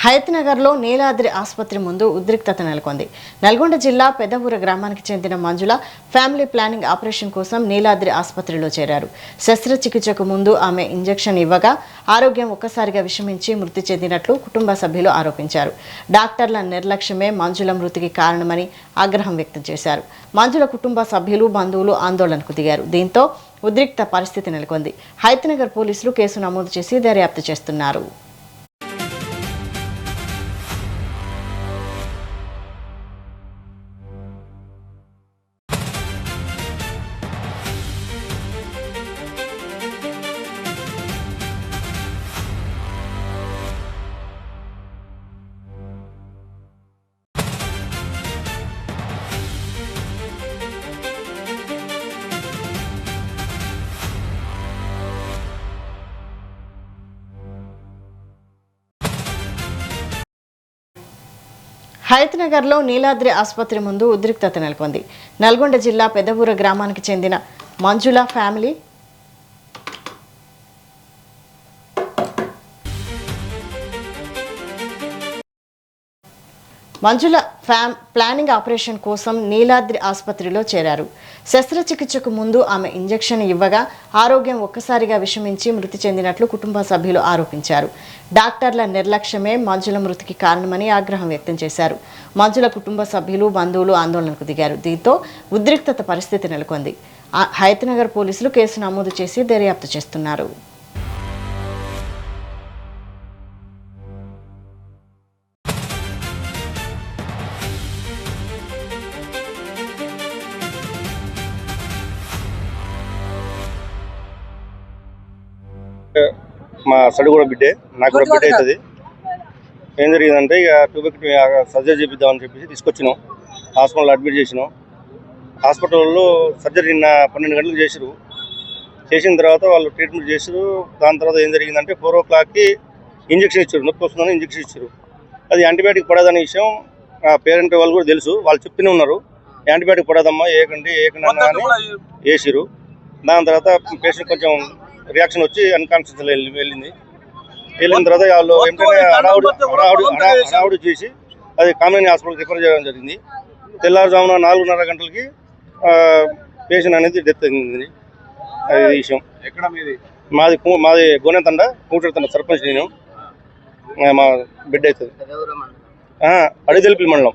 హయత్నగర్లో నీలాద్రి ఆసుపత్రి ముందు ఉద్రిక్తత నెలకొంది. నల్గొండ జిల్లా పెద్దవూర గ్రామానికి చెందిన మంజుల ఫ్యామిలీ ప్లానింగ్ ఆపరేషన్ కోసం నీలాద్రి ఆసుపత్రిలో చేరారు. శస్త్రచికిత్సకు ముందు ఆమె ఇంజెక్షన్ ఇవ్వగా ఆరోగ్యం ఒక్కసారిగా విషమించి మృతి చెందినట్లు కుటుంబ సభ్యులు ఆరోపించారు. డాక్టర్ల నిర్లక్ష్యమే మంజుల మృతికి కారణమని ఆగ్రహం వ్యక్తం చేశారు. మంజుల కుటుంబ సభ్యులు, బంధువులు ఆందోళనకు దిగారు. దీంతో ఉద్రిక్త పరిస్థితి నెలకొంది. హయత్నగర్ పోలీసులు కేసు నమోదు చేసి దర్యాప్తు చేస్తున్నారు. హయత్నగర్లో నీలాద్రి ఆసుపత్రి ముందు ఉద్రిక్తత నెలకొంది. నల్గొండ జిల్లా పెద్దవూర గ్రామానికి చెందిన మంజుల ఫ్యామిలీ ప్లానింగ్ ఆపరేషన్ కోసం నీలాద్రి ఆసుపత్రిలో చేరారు. శస్త్రచికిత్సకు ముందు ఆమె ఇంజెక్షన్ ఇవ్వగా ఆరోగ్యం ఒక్కసారిగా విషమించి మృతి చెందినట్లు కుటుంబ సభ్యులు ఆరోపించారు. డాక్టర్ల నిర్లక్ష్యమే మంజుల మృతికి కారణమని ఆగ్రహం వ్యక్తం చేశారు. మంజుల కుటుంబ సభ్యులు, బంధువులు ఆందోళనకు దిగారు. దీంతో ఉద్రిక్తత పరిస్థితి నెలకొంది. హయత్నగర్ పోలీసులు కేసు నమోదు చేసి దర్యాప్తు చేస్తున్నారు. మా సడు కూడా బిడ్డే, నాకు కూడా బిడ్డ అవుతుంది. ఏం జరిగిందంటే ఇక ట్యూబెక్టమీ సర్జరీ చేపిద్దామని చెప్పేసి తీసుకొచ్చినాం. హాస్పిటల్లో అడ్మిట్ చేసినాం. హాస్పిటల్లో సర్జరీ నిన్న 12 గంటలకు చేసారు. చేసిన తర్వాత వాళ్ళు ట్రీట్మెంట్ చేసారు. దాని తర్వాత ఏం జరిగిందంటే 4 o'clockకి ఇంజక్షన్ ఇచ్చారు. నొప్పి వస్తుందని ఇంజక్షన్ ఇచ్చారు. అది యాంటీబయాటిక్ పడదనే విషయం పేరెంట్ వాళ్ళు కూడా తెలుసు. వాళ్ళు చెప్తూనే ఉన్నారు, యాంటీబయాటిక్ పడదమ్మా ఏకండి అని వేసారు. దాని తర్వాత పేషెంట్ కొంచెం రియాక్షన్ వచ్చి అన్కాన్షియస్ వెళ్ళిన తర్వాత వాళ్ళు ఏంటంటే హడావుడి చేసి అది కామినేని హాస్పిటల్కి రిఫర్ చేయడం జరిగింది. తెల్లారుజామున 4:30 గంటలకి పేషెంట్ అనేది డెత్ అయింది. అది విషయం. మాది గోనెతండ కూటతండ సర్పంచ్. నేను మా బిడ్డ అవుతుంది. అడిదెల్పి మండలం.